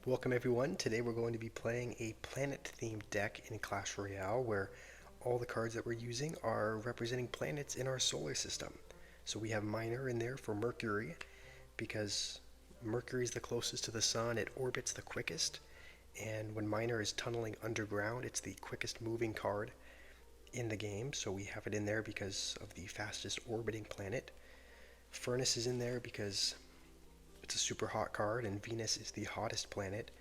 Welcome everyone. Today we're going to be playing a planet-themed deck in Clash Royale where all the cards that we're using are representing planets in our solar system. So we have Miner in there for Mercury because Mercury is the closest to the Sun, it orbits the quickest, and when Miner is tunneling underground, it's the quickest moving card in the game, so we have it in there because of the fastest orbiting planet. Furnace is in there because it's a super hot card, and Venus is the hottest planet.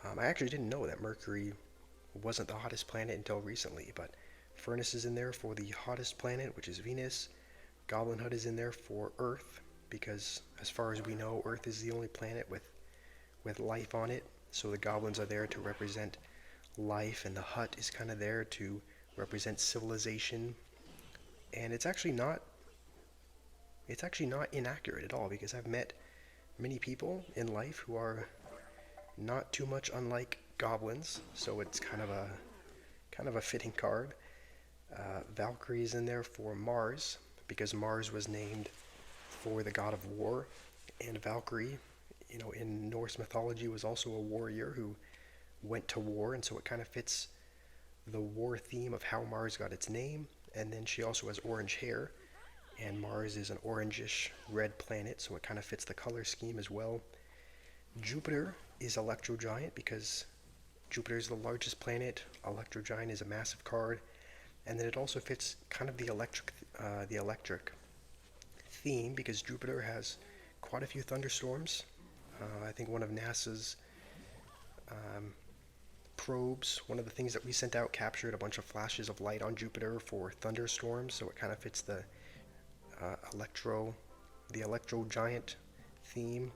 I actually didn't know that Mercury wasn't the hottest planet until recently, but Furnace is in there for the hottest planet, which is Venus. Goblin Hut is in there for Earth, because as far as we know, Earth is the only planet with life on it. So the goblins are there to represent life, and the hut is kind of there to represent civilization. And it's actually not inaccurate at all because I've met many people in life who are not too much unlike goblins, so it's kind of a fitting card. Valkyrie is in there for Mars because Mars was named for the god of war, and Valkyrie, in Norse mythology, was also a warrior who went to war, and so it kind of fits the war theme of how Mars got its name. And then she also has orange hair, and Mars is an orangish red planet, so it kind of fits the color scheme as well. Jupiter is Electro Giant because Jupiter is the largest planet. Electro Giant is a massive card, and then it also fits kind of the electric theme because Jupiter has quite a few thunderstorms. I think one of NASA's um, probes, one of the things that we sent out, captured a bunch of flashes of light on Jupiter for thunderstorms, so it kind of fits uh, electro, the Electro Giant theme.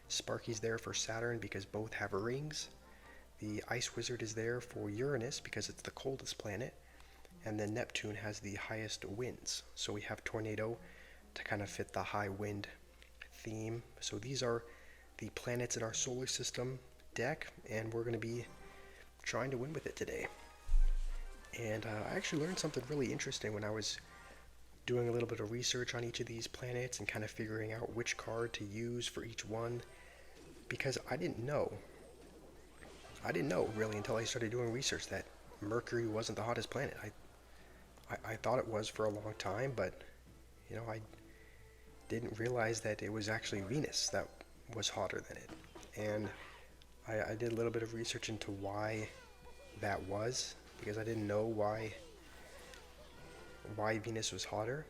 Sparky's there for Saturn because both have rings. The Ice Wizard is there for Uranus because it's the coldest planet. And then Neptune has the highest winds. So we have Tornado to kind of fit the high wind theme. So these are the planets in our solar system deck, and we're going to be trying to win with it today. And I actually learned something really interesting when I was doing a little bit of research on each of these planets and kind of figuring out which card to use for each one because I didn't know really until I started doing research that Mercury wasn't the hottest planet. I thought it was for a long time, but I didn't realize that it was actually Venus that was hotter than it. And I did a little bit of research into why that was because I didn't know why Venus was hotter,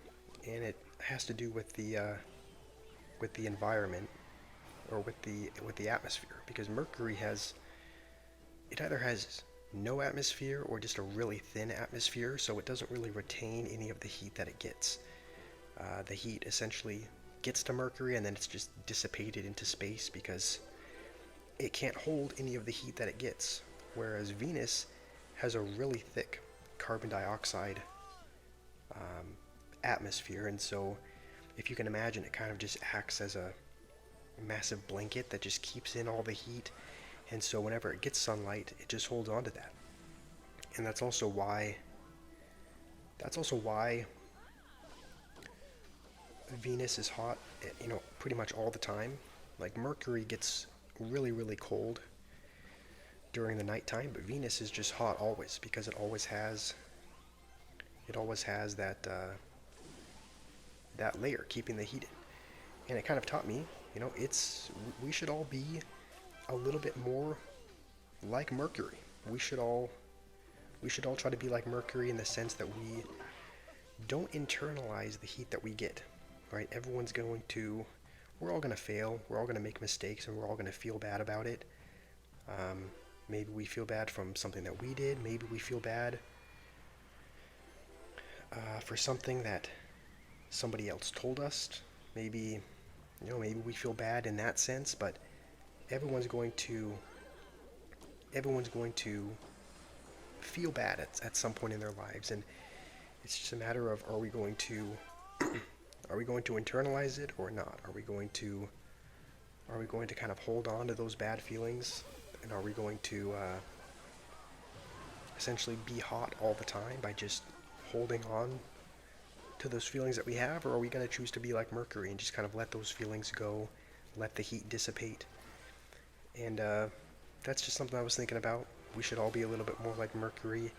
and it has to do with the environment or with the atmosphere because Mercury either has no atmosphere or just a really thin atmosphere, so it doesn't really retain any of the heat that it gets. The heat essentially gets to Mercury and then it's just dissipated into space because it can't hold any of the heat that it gets. Whereas Venus has a really thick carbon dioxide um, atmosphere, and so if you can imagine, it kind of just acts as a massive blanket that just keeps in all the heat, and so whenever it gets sunlight, it just holds on to that. And that's also why Venus is hot, pretty much all the time. Like Mercury gets really, really cold during the nighttime, but Venus is just hot always because it always has that layer keeping the heat in. And it kind of taught me, it's we should all be a little bit more like Mercury. We should all try to be like Mercury in the sense that we don't internalize the heat that we get. Right? We're all going to fail. We're all going to make mistakes, and we're all going to feel bad about it. Um, Maybe we feel bad from something that we did. Maybe we feel bad for something that somebody else told us. Maybe we feel bad in that sense, but everyone's going to everyone's going to feel bad at some point in their lives, and it's just a matter of are we going to internalize it or not? Are we going to kind of hold on to those bad feelings, and are we going to essentially be hot all the time by just holding on to those feelings that we have, or are we going to choose to be like Mercury and just kind of let those feelings go, let the heat dissipate, And that's just something I was thinking about. We should all be a little bit more like Mercury.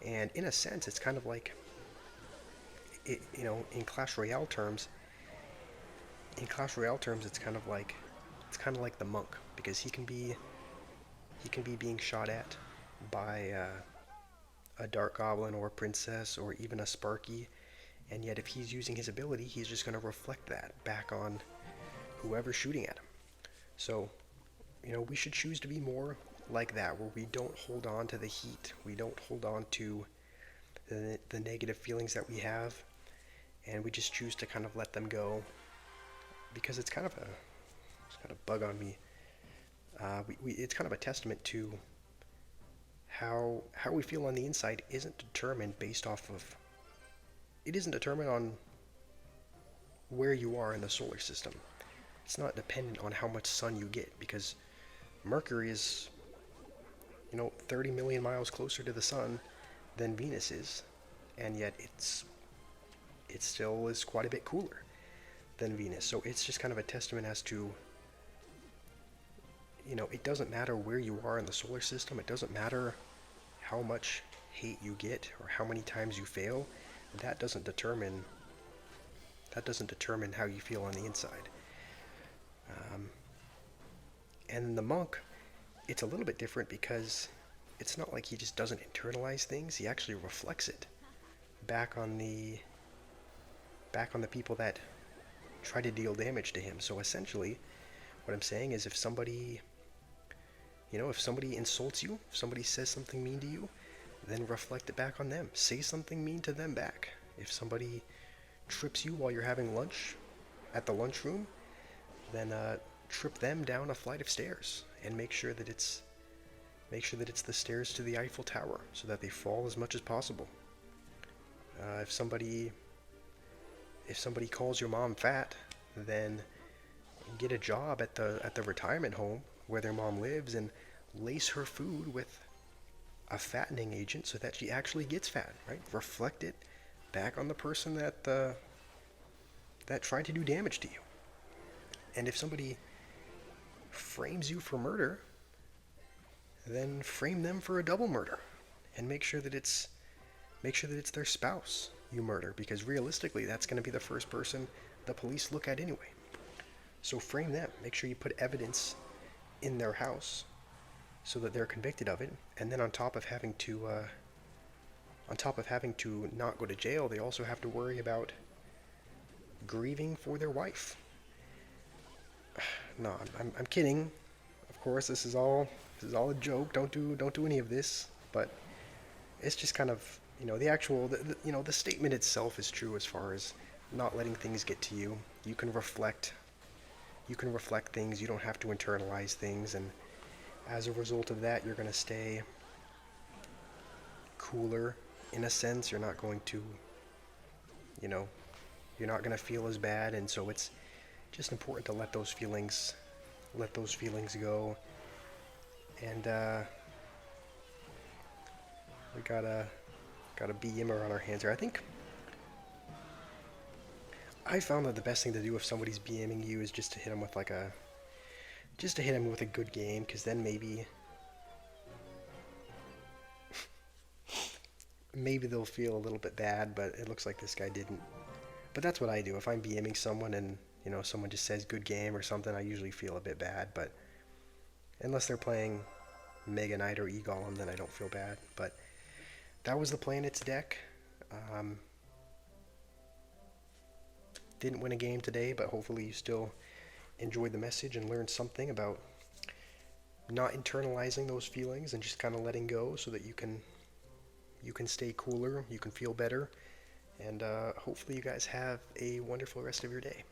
And in a sense, it's kind of like, in Clash Royale terms, it's kind of like the monk because he can be being shot at by a dark goblin or a princess or even a Sparky, and yet if he's using his ability, he's just going to reflect that back on whoever's shooting at him. So, we should choose to be more like that, where we don't hold on to the heat, we don't hold on to the negative feelings that we have, and we just choose to kind of let them go, because it's kind of bug on me. It's kind of a testament to how we feel on the inside isn't determined on where you are in the solar system. It's not dependent on how much sun you get, because Mercury is 30 million miles closer to the sun than Venus is, and yet it still is quite a bit cooler than Venus. So it's just kind of a testament as to, it doesn't matter where you are in the solar system. It doesn't matter how much hate you get or how many times you fail. That doesn't determine how you feel on the inside. Um, and the monk, it's a little bit different because it's not like he just doesn't internalize things. He actually reflects it back on the people that try to deal damage to him. So essentially, what I'm saying is, if somebody insults you, if somebody says something mean to you, then reflect it back on them. Say something mean to them back. If somebody trips you while you're having lunch at the lunchroom, then trip them down a flight of stairs and make sure that it's the stairs to the Eiffel Tower so that they fall as much as possible. If somebody calls your mom fat, then get a job at the retirement home where their mom lives and lace her food with a fattening agent so that she actually gets fat, right? Reflect it back on the person that tried to do damage to you. And if somebody frames you for murder, then frame them for a double murder, and make sure that it's their spouse you murder, because realistically that's going to be the first person the police look at anyway. So frame them. Make sure you put evidence in their house so that they're convicted of it, and then on top of having to not go to jail, they also have to worry about grieving for their wife. No, I'm kidding. Of course, this is all a joke. Don't do any of this. But it's just kind of, the statement itself is true as far as not letting things get to you. You can reflect things. You don't have to internalize things, and as a result of that, you're going to stay cooler in a sense. You're not going to, you're not going to feel as bad, and so it's just important to let those feelings go. And we got a BMer on our hands here. I think I found that the best thing to do if somebody's BMing you is just to hit them with a good game, because then maybe they'll feel a little bit bad, but it looks like this guy didn't. But that's what I do. If I'm BMing someone and, someone just says good game or something, I usually feel a bit bad, but unless they're playing Mega Knight or E-Golem, then I don't feel bad. But that was the Planets deck. Didn't win a game today, but hopefully you still enjoyed the message and learned something about not internalizing those feelings and just kind of letting go, so that you can stay cooler, you can feel better, and hopefully you guys have a wonderful rest of your day.